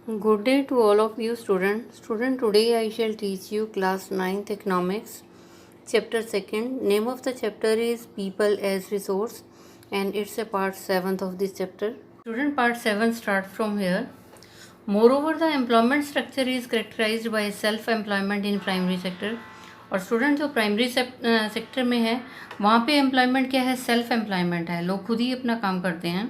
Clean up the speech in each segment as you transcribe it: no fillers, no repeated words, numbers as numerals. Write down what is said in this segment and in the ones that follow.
Good day to all of you students. Today I shall teach you class 9th economics, chapter 2nd. Name of the chapter is People as Resource and it's a part 7th of this chapter. Student, part 7 starts from here. Moreover, the employment structure is characterized by self-employment in primary sector. और student जो primary sector में है वहाँ पे employment क्या है, self employment है, लोग खुद ही अपना काम करते हैं.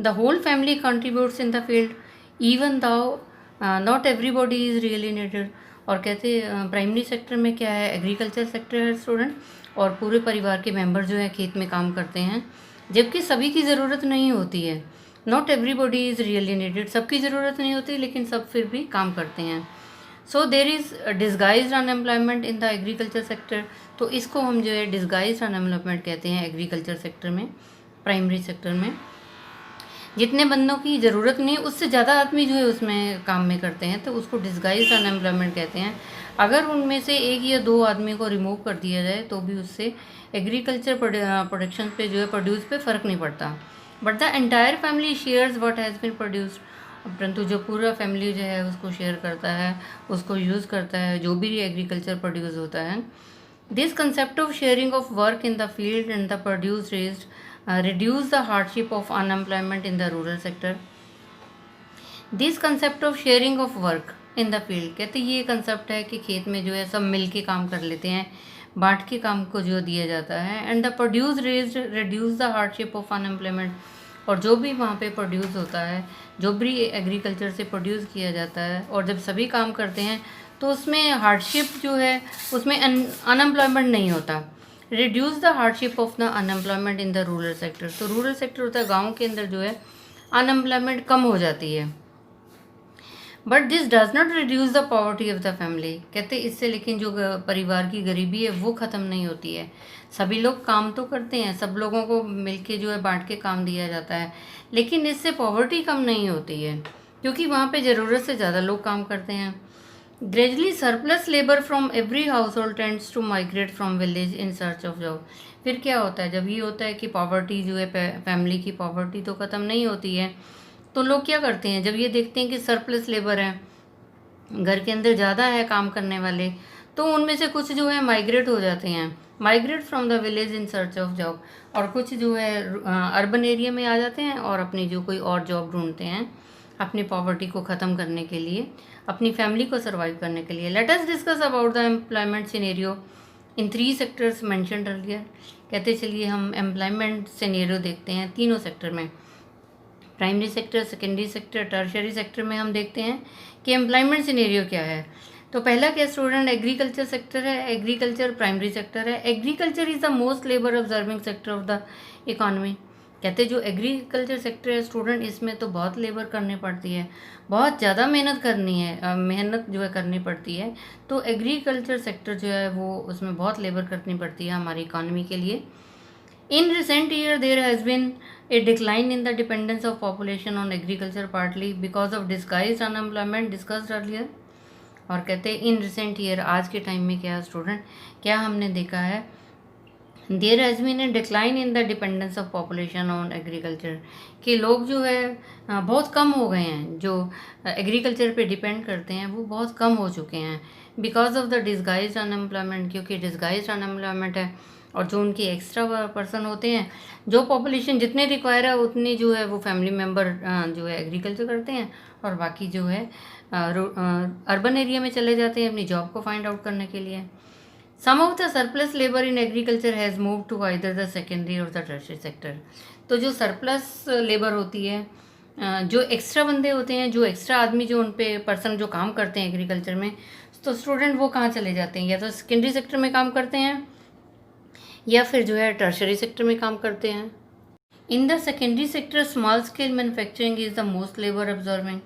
The whole family contributes in the field even though not everybody is really needed. और कहते प्राइमरी सेक्टर में क्या है, एग्रीकल्चर सेक्टर है स्टूडेंट, और पूरे परिवार के मेंबर जो है खेत में काम करते हैं, जबकि सभी की ज़रूरत नहीं होती है. Not everybody is really needed, सबकी ज़रूरत नहीं होती लेकिन सब फिर भी काम करते हैं. So there is disguised unemployment in the agriculture sector. तो इसको हम जो है डिस्गाइज्ड अनएम्प्लॉयमेंट कहते हैं एग्रीकल्चर सेक्टर में, प्राइमरी सेक्टर में. जितने बंदों की ज़रूरत नहीं उससे ज़्यादा आदमी जो है उसमें काम में करते हैं, तो उसको डिस्गाइज्ड अनएम्प्लॉयमेंट कहते हैं. अगर उनमें से एक या दो आदमी को रिमूव कर दिया जाए तो भी उससे एग्रीकल्चर प्रोडक्शन पे जो है प्रोड्यूस पे फ़र्क नहीं पड़ता. But the entire family shares what has been produced. परंतु जो पूरा फैमिली जो है उसको शेयर करता है, उसको यूज़ करता है जो भी एग्रीकल्चर प्रोड्यूस होता है. This concept of sharing of work in the field and the produce raised reduce the hardship of unemployment in the rural sector. This concept of sharing of work in the field, कहते ये concept है कि खेत में जो है सब मिल के काम कर लेते हैं, बांट के काम को जो दिया जाता है. And the produce raised reduce the hardship of unemployment. और जो भी वहाँ पे प्रोड्यूस होता है, जो भी एग्रीकल्चर से प्रोड्यूस किया जाता है, और जब सभी काम करते हैं तो उसमें हार्डशिप जो है उसमें अनएम्प्लॉयमेंट नहीं होता. Reduce the hardship of the unemployment in the rural sector. तो रूरल सेक्टर होता है गाँव के अंदर जो है अनएम्प्लॉयमेंट कम हो जाती है. But this does not reduce the poverty of the family. कहते इससे लेकिन जो परिवार की गरीबी है वो ख़त्म नहीं होती है. सभी लोग काम तो करते हैं, सब लोगों को मिलके जो है बांट के काम दिया जाता है, लेकिन इससे पॉवर्टी कम नहीं होती है क्योंकि वहाँ पे ज़रूरत से ज़्यादा लोग काम करते हैं. Gradually surplus labour from every household tends to migrate from village in search of job. फिर क्या होता है, जब ये होता है कि पॉवर्टी जो है फैमिली की पॉवर्टी तो ख़त्म नहीं होती है, तो लोग क्या करते हैं, जब ये देखते हैं कि सरप्लस लेबर है, घर के अंदर ज़्यादा है काम करने वाले, तो उनमें से कुछ जो है माइग्रेट हो जाते हैं, migrate from the village in search of job. और कुछ जो है अर्बन एरिया में आ जाते हैं और अपनी जो कोई और जॉब ढूंढते हैं अपनी पॉवर्टी को ख़त्म करने के लिए, अपनी फैमिली को सर्वाइव करने के लिए. Let us discuss about the employment scenario in 3 sectors mentioned earlier. कहते चलिए हम एम्प्लॉयमेंट सिनेरियो देखते हैं तीनों सेक्टर में, primary sector, secondary sector, tertiary sector में. हम देखते हैं कि एम्प्लॉयमेंट सिनेरियो क्या है. तो पहला क्या स्टूडेंट, एग्रीकल्चर सेक्टर है. एग्रीकल्चर प्राइमरी सेक्टर है. Agriculture is the most labour observing sector of the economy. कहते जो एग्रीकल्चर सेक्टर है स्टूडेंट, इसमें तो बहुत लेबर करनी पड़ती है, बहुत ज़्यादा मेहनत करनी है, मेहनत जो है करनी पड़ती है. तो एग्रीकल्चर सेक्टर जो है वो उसमें बहुत लेबर करनी पड़ती है हमारी इकॉनमी के लिए. In recent year, there has been a decline in the dependence of population on agriculture, partly because of disguised unemployment discussed earlier. और कहते हैं इन रिसेंट ईयर, आज के टाइम में क्या स्टूडेंट, क्या हमने देखा है, there has been a decline in the dependence of population on agriculture. कि लोग जो है बहुत कम हो गए हैं, जो एग्रीकल्चर पे डिपेंड करते हैं वो बहुत कम हो चुके हैं, because of the disguised unemployment. क्योंकि डिस्गाइज्ड अनएम्प्लॉयमेंट है और जो उनके एक्स्ट्रा पर्सन होते हैं, जो पॉपुलेशन जितने रिक्वायर है उतनी जो है वो फैमिली मेम्बर जो है एग्रीकल्चर करते हैं, और बाकी जो है अर्बन एरिया में चले जाते हैं अपनी जॉब को फाइंड आउट करने के लिए. Some of the surplus labour in agriculture has move to either the secondary और द टर्शियरी सेक्टर. तो जो सरप्लस लेबर होती है, जो एक्स्ट्रा बंदे होते हैं, जो एक्स्ट्रा आदमी जो उन पे पर्सन जो काम करते हैं एग्रीकल्चर में, तो स्टूडेंट वो कहाँ चले जाते हैं, या तो सेकेंडरी सेक्टर में काम करते हैं या फिर जो है टर्शियरी सेक्टर में काम करते हैं. In the secondary sector small scale manufacturing is the most labour absorbing.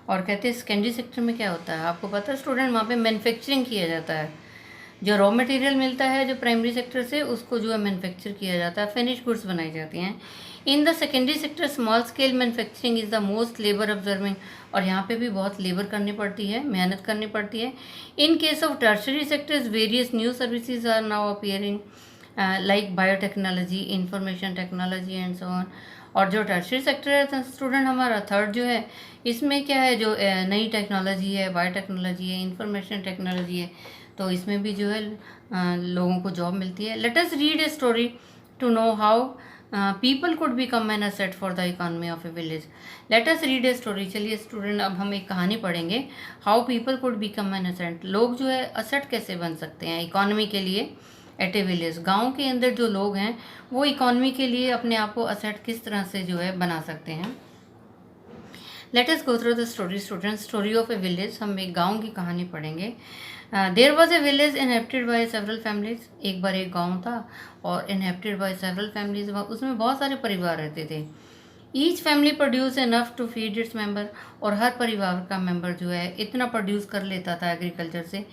और कहते हैं सेकेंडरी सेक्टर में क्या होता है, आपको पता है स्टूडेंट, वहाँ पे मैन्युफैक्चरिंग किया जाता है. जो रॉ मटेरियल मिलता है जो प्राइमरी सेक्टर से, उसको जो है मैन्युफैक्चर किया जाता है, फिनिश गुड्स बनाई जाती हैं. In the secondary sector small scale manufacturing is the most labour observing. और यहाँ पे भी बहुत लेबर करनी पड़ती है, मेहनत करनी पड़ती है. In case of tertiary sectors various new services are now appearing, like biotechnology, information technology and so on. और जो टर्शियरी सेक्टर है स्टूडेंट हमारा थर्ड जो है, इसमें क्या है, जो नई टेक्नोलॉजी है, बायोटेक्नोलॉजी है, इंफॉर्मेशन टेक्नोलॉजी है, तो इसमें भी जो है लोगों को जॉब मिलती है. Let us read a story to know how people could become an asset for the economy of a village. Let us read a story. चलिए स्टूडेंट, अब हम एक कहानी पढ़ेंगे. How people could become an asset. लोग जो है asset कैसे बन सकते हैं इकोनॉमी के लिए एट ए विलेज. गाँव के अंदर जो लोग हैं वो इकोनॉमी के लिए अपने आप को असेट किस तरह से जो है बना सकते हैं. Let us go through the story student. Story of a village. हम एक गाँव की कहानी पढ़ेंगे. There was a village inhabited by several families. एक बार एक गाँव था और इनहेबिटेड बाय सेवरल फैमिलीज. उसमें बहुत सारे परिवार रहते थे. Each family produce enough to feed its member. और हर परिवार का मेंबर जो है इतना प्रोड्यूस कर लेता था एग्रीकल्चर से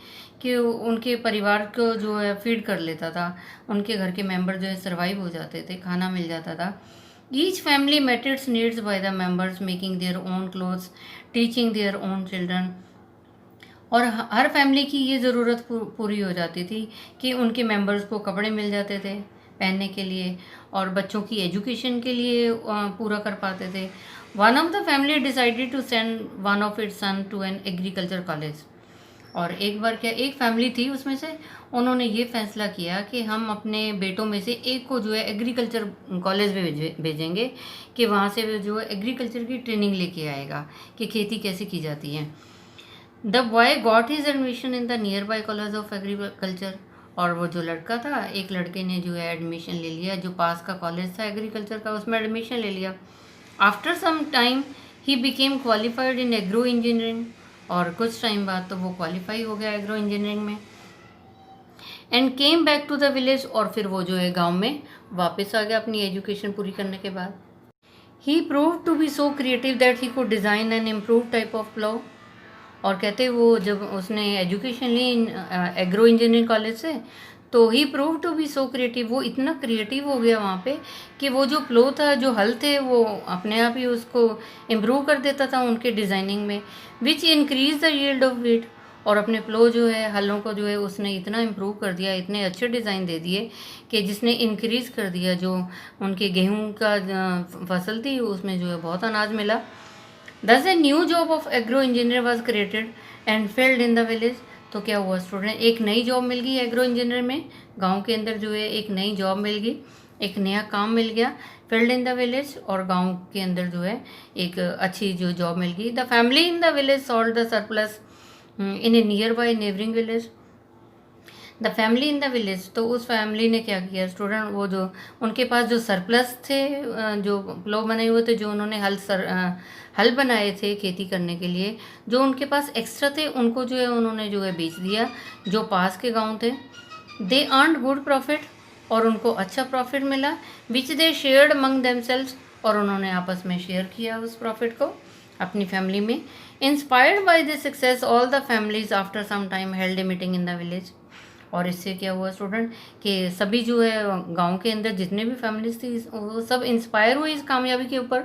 कि उनके परिवार को जो है फीड कर लेता था. उनके घर के मेंबर जो है सर्वाइव हो जाते थे, खाना मिल जाता था. Each family met its needs by the members, making their own clothes, teaching their own children. और हर फैमिली की ये ज़रूरत पूरी हो जाती थी कि उनके मेंबर्स को कपड़े मिल जाते थे पहनने के लिए और बच्चों की एजुकेशन के लिए पूरा कर पाते थे. One of the family decided to send one of its son to an agriculture college. और एक बार क्या, एक फैमिली थी उसमें से, उन्होंने ये फैसला किया कि हम अपने बेटों में से एक को जो है एग्रीकल्चर कॉलेज में भेजेंगे कि वहाँ से जो है एग्रीकल्चर की ट्रेनिंग लेके आएगा कि खेती कैसे की जाती है. The boy got his admission in the near by college of agriculture. और वो जो लड़का था, एक लड़के ने जो है एडमिशन ले लिया, जो पास का कॉलेज था एग्रीकल्चर का, उसमें एडमिशन ले लिया. After some time he became qualified in agro engineering. और कुछ टाइम बाद तो वो क्वालिफाई हो गया एग्रो इंजीनियरिंग में. And came back to the village. और फिर वो जो है गांव में वापस आ गया अपनी एजुकेशन पूरी करने के बाद. He prove to be so creative that he could design an improve type of plough. और कहते वो जब उसने एजुकेशन ली एग्रो इंजीनियरिंग कॉलेज से, तो he prove to be so creative. वो इतना क्रिएटिव हो गया वहाँ पे कि वो जो प्लो था, जो हल थे, वो अपने आप ही उसको इम्प्रूव कर देता था उनके डिज़ाइनिंग में. Which increase the yield of wheat. और अपने प्लो जो है, हलों को जो है उसने इतना इम्प्रूव कर दिया, इतने अच्छे डिज़ाइन दे दिए कि जिसने इंक्रीज़ कर दिया जो उनके गेहूँ का फसल थी, उसमें जो है बहुत अनाज मिला. Thus a new job of agro engineer was created and filled in the village. तो क्या हुआ स्टूडेंट, एक नई जॉब मिल गई एग्रो इंजीनियर में. गांव के अंदर जो है एक नई जॉब मिल गई, एक नया काम मिल गया. Filled in the village. और गांव के अंदर जो है एक अच्छी जो जॉब मिल गई. The family in the village sold the surplus in A near by neighbouring village. The family in the village. तो उस फैमिली ने क्या किया स्टूडेंट, वो जो उनके पास जो सरप्लस थे, जो प्लो बने हुए थे, जो उन्होंने हल बनाए थे खेती करने के लिए, जो उनके पास एक्स्ट्रा थे, उनको जो है उन्होंने जो है बेच दिया जो पास के गांव थे. दे अर्नड गुड प्रॉफिट. और उनको अच्छा प्रॉफिट मिला. विच दे शेयर्ड अमंग देमसेल्व्स. और उन्होंने आपस में शेयर किया उस प्रॉफिट को अपनी फैमिली में. Inspired by this success all the families after some time held a meeting in the village. और इससे क्या हुआ स्टूडेंट कि सभी जो है गांव के अंदर जितने भी फैमिलीज थी वो सब इंस्पायर हुई इस कामयाबी के ऊपर.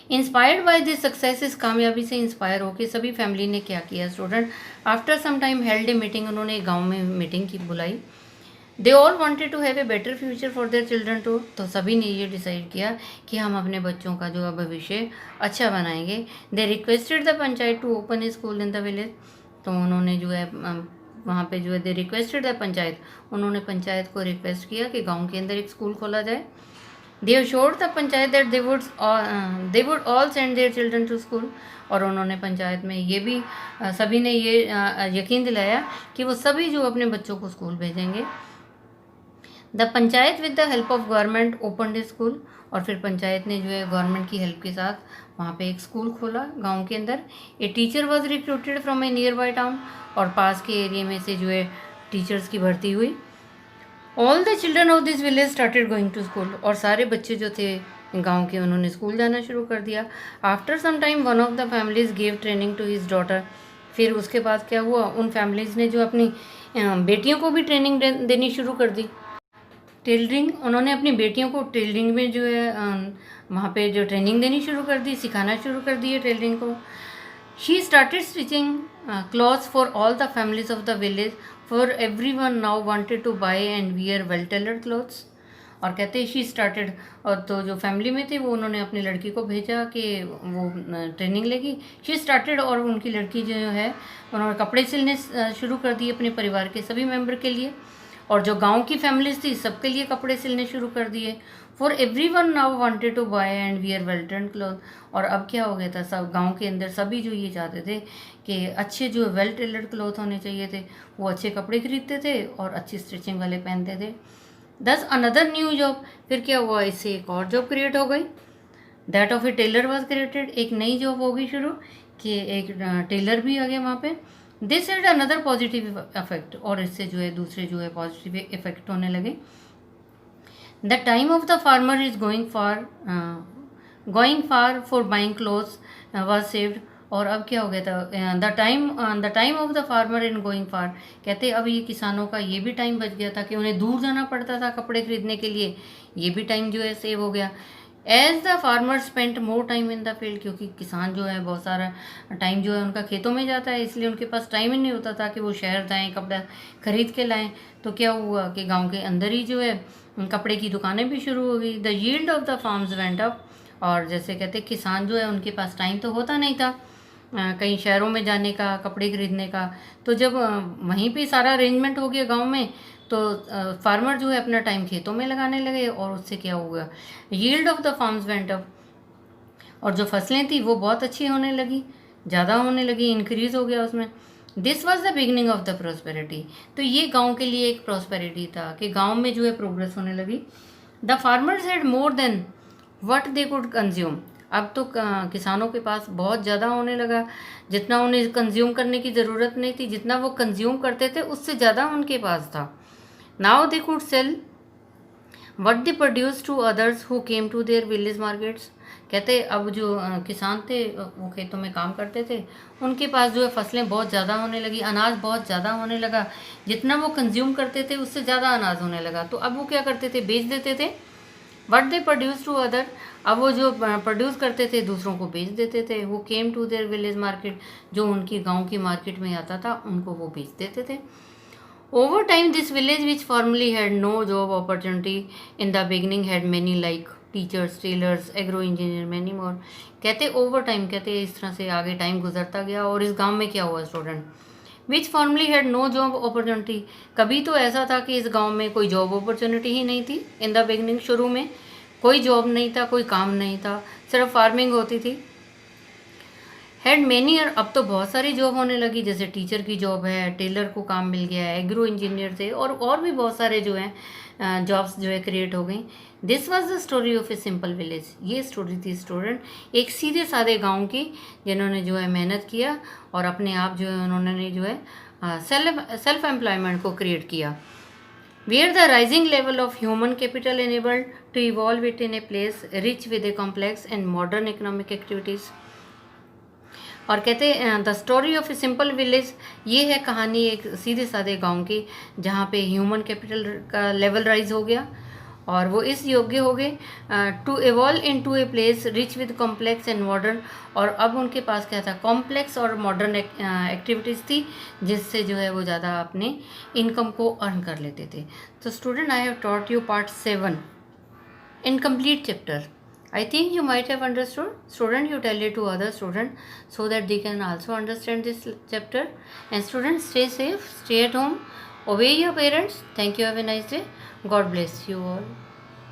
Inspired by this success. इस कामयाबी से इंस्पायर होकर सभी फैमिली ने क्या किया student, after some time held a meeting. उन्होंने गांव में मीटिंग की बुलाई. They all wanted to have a better future for their children too. तो सभी ने ये डिसाइड किया कि हम अपने बच्चों का जो भविष्य अच्छा बनाएंगे. They requested the panchayat to open a school in the village. तो उन्होंने जो है वहाँ पे जो है दे रिक्वेस्टेड द पंचायत. उन्होंने पंचायत को रिक्वेस्ट किया कि गांव के अंदर एक स्कूल खोला जाए. They assured the panchayat that they would all send their children to school. और उन्होंने पंचायत में ये भी सभी ने ये यकीन दिलाया कि वो सभी जो अपने बच्चों को स्कूल भेजेंगे. The panchayat with the help of government opened A school. और फिर पंचायत ने जो है गवर्नमेंट की हेल्प के साथ वहाँ पे एक स्कूल खोला गांव के अंदर. A teacher was recruited from A near by town. और पास के एरिया में से जो है टीचर्स की भर्ती हुई. All the children of this village started going to school. और सारे बच्चे जो थे गांव के उन्होंने स्कूल जाना शुरू कर दिया. After some time one of the families give training to his daughter. फिर उसके बाद क्या हुआ, उन फैमिलीज़ ने जो अपनी बेटियों को भी ट्रेनिंग देनी शुरू कर दी. टेलरिंग. उन्होंने अपनी बेटियों को टेलरिंग में जो है वहाँ पे जो ट्रेनिंग देनी शुरू कर दी, सिखाना शुरू कर दिए टेलरिंग को. She started stitching clothes for all the families of the village. For every one now wanted two by and wear well tailored clothes. और कहते शी स्टार्टेड, और तो जो फैमिली में थे वो उन्होंने अपनी लड़की को भेजा कि वो ट्रेनिंग लेगी। शी स्टार्टेड, और उनकी लड़की जो है उन्होंने कपड़े सिलने शुरू कर दिए अपने परिवार के सभी मेंबर के लिए, और जो गांव की फैमिलीज थी सबके लिए कपड़े सिलने शुरू कर दिए। For every one now wanted to buy and wear well turn cloth, और अब क्या हो गया था, सब गांव के अंदर सभी जो ये चाहते थे कि अच्छे जो वेल टेलर्ड क्लॉथ होने चाहिए थे, वो अच्छे कपड़े खरीदते थे और अच्छी स्टिचिंग वाले पहनते थे। दस अनदर न्यू जॉब, फिर क्या हुआ, इससे एक और जॉब क्रिएट हो गई। That of a tailor was created, एक नई जॉब होगी शुरू कि एक टेलर भी आ गया वहाँ पे। This had another positive effect, और इससे जो है दूसरे जो है पॉजिटिव इफेक्ट होने लगे। The time of the farmer is going far for buying clothes was saved, और अब क्या हो गया था, the time of the farmer in going far, कहते अब ये किसानों का ये भी टाइम बच गया था कि उन्हें दूर जाना पड़ता था कपड़े खरीदने के लिए, ये भी टाइम जो है सेव हो गया। As the farmer spent more time in the field, क्योंकि किसान जो है बहुत सारा टाइम जो है उनका खेतों में जाता है, इसलिए उनके पास टाइम ही नहीं होता था कि वो शहर जाएं कपड़ा खरीद के लाएं। तो क्या हुआ कि गांव के अंदर ही जो है कपड़े की दुकानें भी शुरू हो गई। The yield of the farms went up, और जैसे कहते किसान जो है उनके पास टाइम तो होता नहीं था कहीं शहरों में जाने का कपड़े खरीदने का, तो जब वहीं पे सारा अरेंजमेंट हो गया गांव में, तो फार्मर जो है अपना टाइम खेतों में लगाने लगे, और उससे क्या हुआ, yield of the farms went up, और जो फसलें थी वो बहुत अच्छी होने लगी, ज़्यादा होने लगी, इंक्रीज हो गया उसमें। This was the beginning of the prosperity, तो ये गांव के लिए एक प्रोस्पेरिटी था कि गांव में जो है प्रोग्रेस होने लगी। The farmers had more than what they could consume, अब तो किसानों के पास बहुत ज़्यादा होने लगा, जितना उन्हें कंज्यूम करने की ज़रूरत नहीं थी, जितना वो कंज्यूम करते थे उससे ज़्यादा उनके पास था। Now they could sell what they produce to others who came to their village markets, कहते अब जो किसान थे वो खेतों में काम करते थे, उनके पास जो है फसलें बहुत ज़्यादा होने लगी, अनाज बहुत ज़्यादा होने लगा, जितना वो कंज्यूम करते थे उससे ज़्यादा अनाज होने लगा, तो अब वो क्या करते थे, बेच देते थे। What they produce to other, अब वो जो प्रोड्यूस करते थे दूसरों को बेच देते थे। वो came to their village market, जो उनकी गांव की मार्केट में आता था उनको वो बेच देते थे। Over time this village which formerly had no job opportunity in the beginning had many like teachers, tailors, agro engineer, many more, कहते ओवर टाइम, कहते इस तरह से आगे टाइम गुजरता गया, और इस गांव में क्या हुआ student, which formerly had no job opportunity, कभी तो ऐसा था कि इस गांव में कोई जॉब अपॉर्चुनिटी ही नहीं थी। इन द बिगनिंग, शुरू में कोई जॉब नहीं था, कोई काम नहीं था, सिर्फ फार्मिंग होती थी। हैड मेनी, अब तो बहुत सारी जॉब होने लगी, जैसे टीचर की जॉब है, टेलर को काम मिल गया है, एग्रो इंजीनियर थे, और भी बहुत सारे जो हैं जॉब्स जो है क्रिएट हो गई। This was the story of a simple village, ये स्टोरी थी स्टूडेंट एक सीधे सादे गांव की, जिन्होंने जो है मेहनत किया और अपने आप जो है उन्होंने जो है सेल्फ एम्प्लॉयमेंट को क्रिएट किया। Where the rising level of human capital enabled to evolve it in a place rich with a complex and modern economic activities. और कहते हैं the story of a simple village, ये है कहानी एक सीधे साधे गांव की, जहाँ पे ह्यूमन कैपिटल का लेवल राइज हो गया और वो इस योग्य हो गए to evolve into a place rich with complex and modern, और अब उनके पास क्या था, कॉम्प्लेक्स और मॉडर्न एक्टिविटीज़ थी, जिससे जो है वो ज़्यादा अपने इनकम को अर्न कर लेते थे। तो student, I have taught you part 7 in complete chapter. I think you might have understood. Student, you tell it to other student so that they can also understand this chapter. And students, stay safe, stay at home, obey your parents. Thank you. Have a nice day. God bless you all.